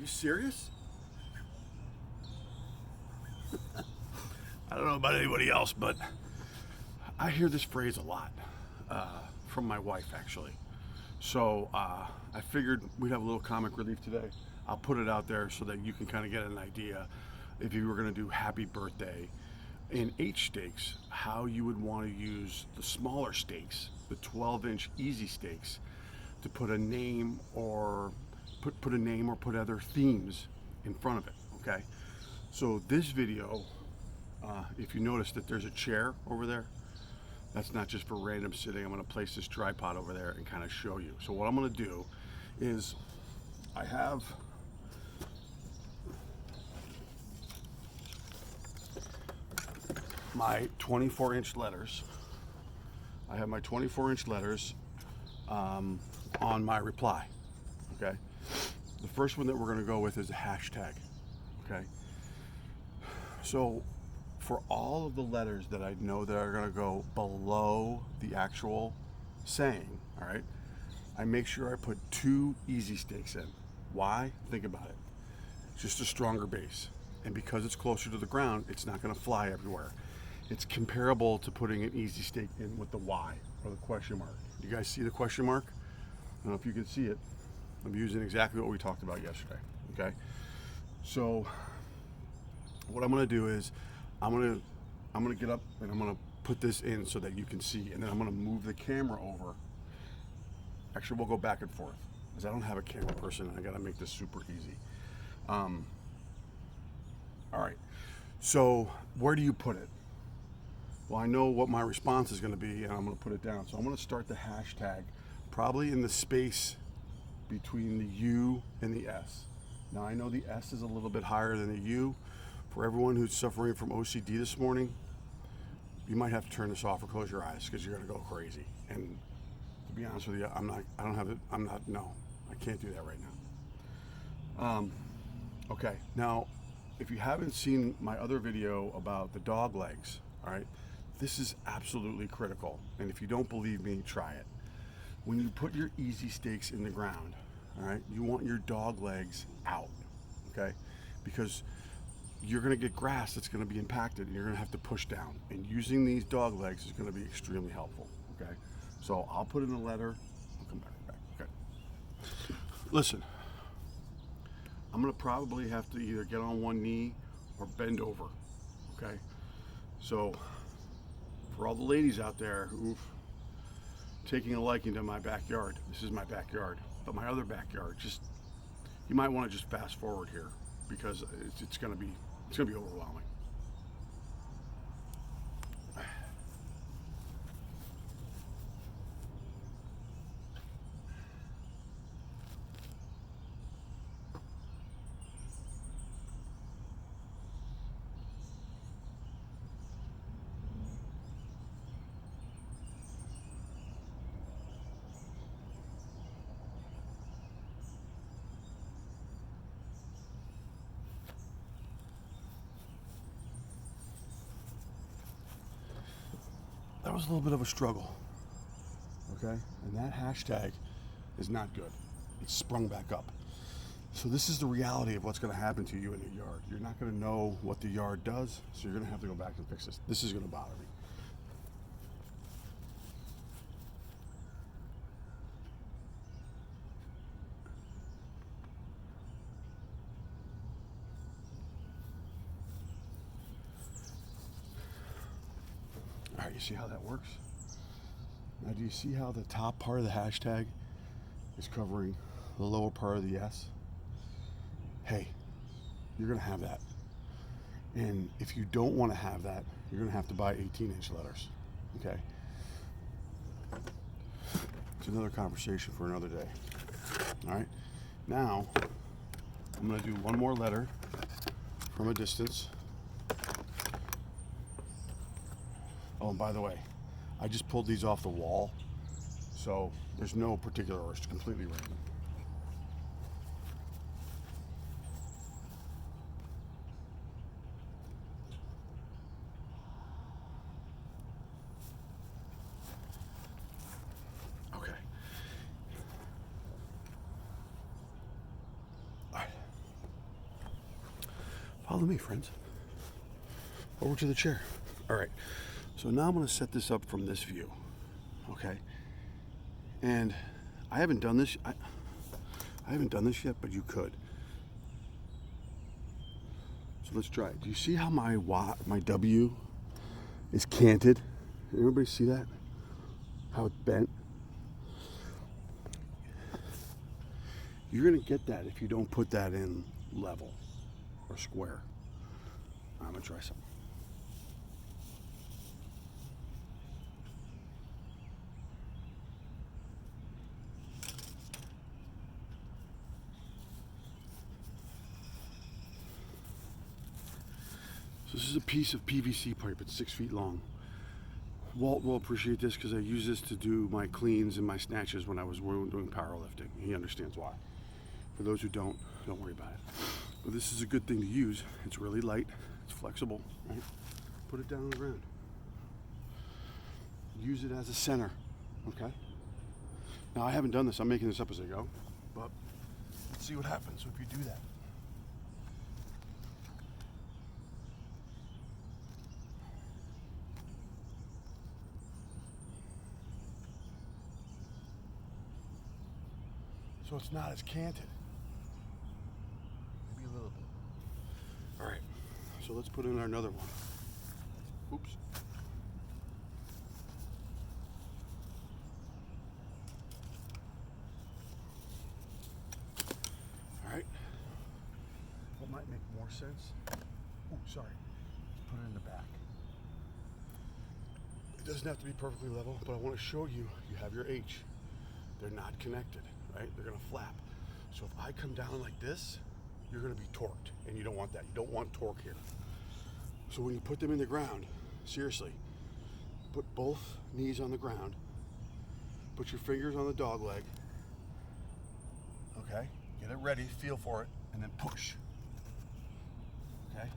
serious? I don't know about anybody else, but I hear this phrase a lot from my wife, actually. So I figured we'd have a little comic relief today. I'll put it out there so that you can kind of get an idea if you were going to do happy birthday in H steaks, how you would want to use the smaller steaks, the 12-inch easy steaks, to put a name or put a name or put other themes in front of it. Okay, so this video, if you notice that there's a chair over there, that's not just for random sitting. I'm going to place this tripod over there and kind of show you. So what I'm going to do is I have my 24-inch letters. I have my 24-inch letters on my reply. Okay, the first one that we're going to go with is a hashtag. Okay, so for all of the letters that I know that are going to go below the actual saying, all right, I make sure I put 2 easy steaks in. Why? Think about it. Just a stronger base, and because it's closer to the ground, it's not going to fly everywhere. It's comparable to putting an easy steak in with the Y or the question mark. You guys see the question mark? I don't know if you can see it. I'm using exactly what we talked about yesterday. Okay, so what I'm going to do is I'm gonna get up and I'm gonna put this in so that you can see, and then I'm gonna move the camera over. Actually, we'll go back and forth because I don't have a camera person and I gotta make this super easy. All right, so where do you put it? Well, I know what my response is gonna be, and I'm gonna put it down. So I'm gonna start the hashtag probably in the space between the U and the S. Now I know the S is a little bit higher than the U. For everyone who's suffering from OCD this morning, you might have to turn this off or close your eyes because you're gonna go crazy. And to be honest with you, no, I can't do that right now. Okay, now, if you haven't seen my other video about the dog legs, all right, this is absolutely critical. And if you don't believe me, try it. When you put your easy steaks in the ground, all right, you want your dog legs out, okay? Because you're going to get grass that's going to be impacted and you're going to have to push down. And using these dog legs is going to be extremely helpful, okay? So I'll put in a letter. I'll come back. Okay. Listen, I'm going to probably have to either get on one knee or bend over, okay? So for all the ladies out there who've taking a liking to my backyard, this is my backyard, but my other backyard, just, you might want to just fast forward here because it's going to be overwhelming. That was a little bit of a struggle, okay? And that hashtag is not good. It's sprung back up. So this is the reality of what's going to happen to you in your yard. You're not going to know what the yard does, so you're going to have to go back and fix this. This is going to bother me. All right, you see how that works? Now, do you see how the top part of the hashtag is covering the lower part of the S? Hey, you're going to have that. And if you don't want to have that, you're going to have to buy 18-inch letters, okay? It's another conversation for another day. All right, now I'm going to do one more letter from a distance. Oh, and by the way, I just pulled these off the wall, so there's no particular order, it's completely random. Okay. All right. Follow me, friends. Over to the chair. All right. So now I'm going to set this up from this view. Okay. And I haven't done this. I haven't done this yet, but you could. So let's try it. Do you see how my W is canted? Everybody see that? How it's bent? You're going to get that if you don't put that in level or square. I'm going to try something. So this is a piece of PVC pipe. It's 6 feet long. Walt will appreciate this because I use this to do my cleans and my snatches when I was doing powerlifting. He understands why. For those who don't worry about it. But this is a good thing to use. It's really light. It's flexible. Right? Put it down on the ground. Use it as a center. Okay? Now I haven't done this. I'm making this up as I go. But let's see what happens if you do that. So it's not as canted. Maybe a little bit. All right, so let's put in another one. Oops. All right. What might make more sense? Oh, sorry. Let's put it in the back. It doesn't have to be perfectly level, but I want to show you, you have your H. They're not connected. Right? They're going to flap. So if I come down like this, you're going to be torqued, and you don't want that. You don't want torque here. So when you put them in the ground, seriously, put both knees on the ground, put your fingers on the dog leg, okay? Get it ready, feel for it, and then push. Okay?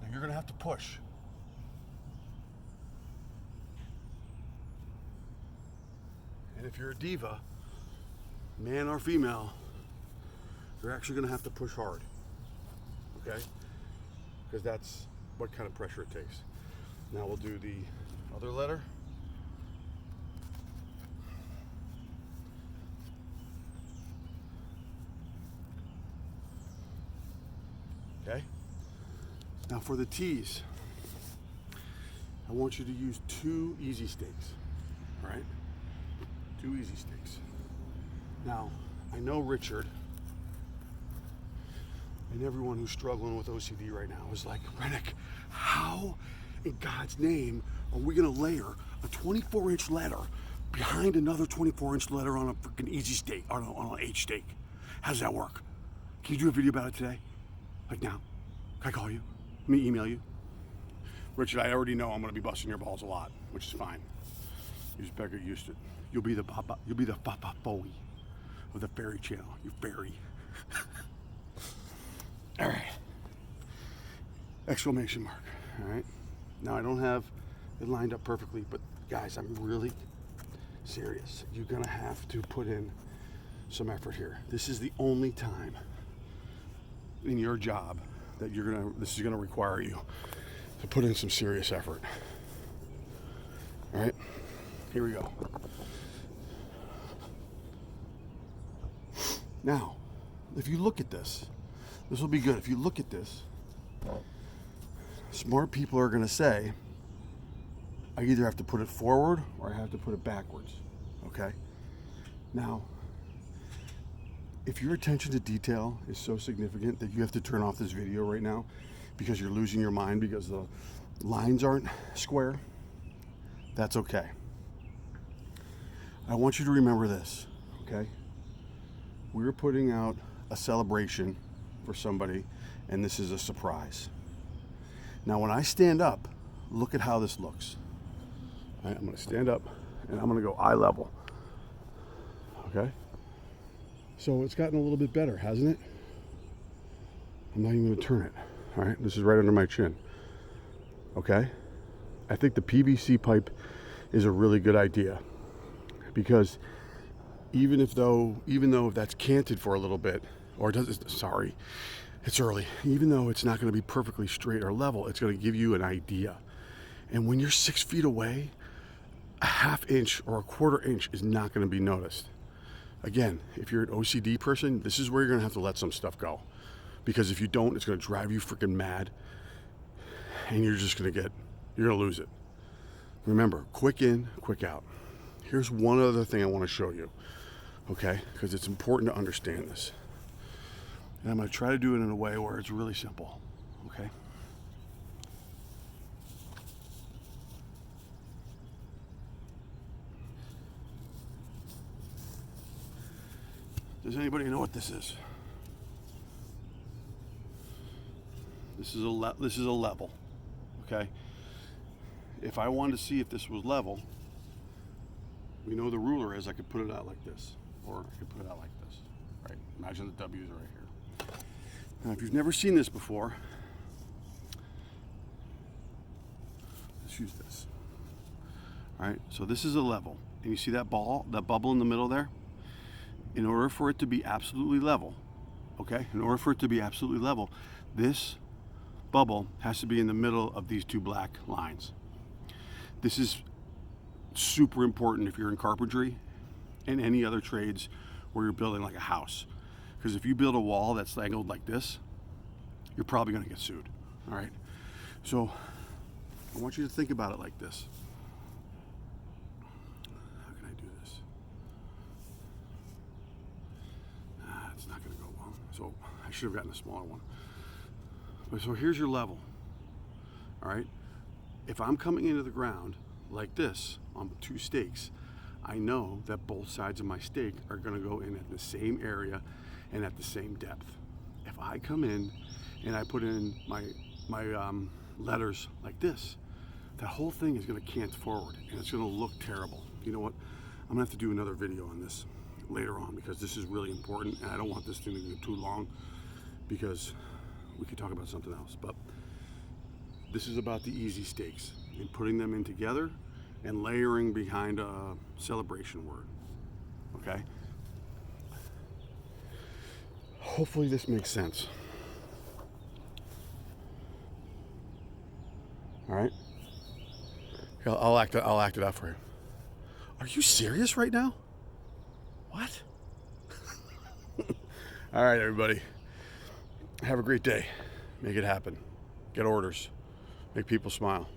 Now you're going to have to push. And if you're a diva, man or female, you're actually going to have to push hard, okay? Because that's what kind of pressure it takes. Now we'll do the other letter. Okay? Now for the T's, I want you to use 2 easy stakes, all right? 2 easy stakes. Now, I know Richard and everyone who's struggling with OCD right now is like, Rennick, how in God's name are we going to layer a 24-inch letter behind another 24-inch letter on a freaking easy stake, on an H stake? How does that work? Can you do a video about it today? Like now? Can I call you? Let me email you. Richard, I already know I'm going to be busting your balls a lot, which is fine. You just better get used to it. You'll be the Papa Bowie of the fairy channel, you fairy. All right. Exclamation mark. All right. Now I don't have it lined up perfectly, but guys, I'm really serious. You're gonna have to put in some effort here. This is the only time in your job that this is gonna require you to put in some serious effort. All right. Here we go. Now, if you look at this, this will be good. If you look at this, smart people are going to say, I either have to put it forward or I have to put it backwards, okay? Now, if your attention to detail is so significant that you have to turn off this video right now because you're losing your mind because the lines aren't square, that's okay. I want you to remember this, okay? We're putting out a celebration for somebody, and this is a surprise. Now, when I stand up, look at how this looks. All right, I'm going to stand up, and I'm going to go eye level. Okay? So it's gotten a little bit better, hasn't it? I'm not even going to turn it. All right? This is right under my chin. Okay? I think the PVC pipe is a really good idea because even though that's canted for a little bit, or It's early. Even though it's not going to be perfectly straight or level, it's going to give you an idea. And when you're 6 feet away, a ½ inch or a ¼ inch is not going to be noticed. Again, if you're an OCD person, this is where you're going to have to let some stuff go. Because if you don't, it's going to drive you freaking mad. And you're going to lose it. Remember, quick in, quick out. Here's one other thing I want to show you. Okay? Because it's important to understand this. And I'm going to try to do it in a way where it's really simple. Okay? Does anybody know what this is? This is a level, okay? If I wanted to see if this was level, we know the ruler is I could put it out like this, or I could put it out like this, right? Imagine the W's are right here. Now, if you've never seen this before, let's use this. All right, so this is a level, and you see that bubble in the middle there? In order for it to be absolutely level, okay? In order for it to be absolutely level, this bubble has to be in the middle of these two black lines. This is super important if you're in carpentry and any other trades where you're building like a house. Because if you build a wall that's angled like this, you're probably going to get sued, all right? So I want you to think about it like this. It's not going to go well. So I should have gotten a smaller one. But so here's your level. All right. If I'm coming into the ground like this on 2 stakes, I know that both sides of my stake are going to go in at the same area and at the same depth. If I come in and I put in my letters like this, that whole thing is going to cant forward and it's going to look terrible. You know what? I'm going to have to do another video on this later on because this is really important and I don't want this thing to get too long because we could talk about something else. But this is about the easy stakes and putting them in together and layering behind a celebration word. Okay? Hopefully this makes sense. All right? I'll act it out for you. Are you serious right now? What? All right, everybody. Have a great day. Make it happen. Get orders. Make people smile.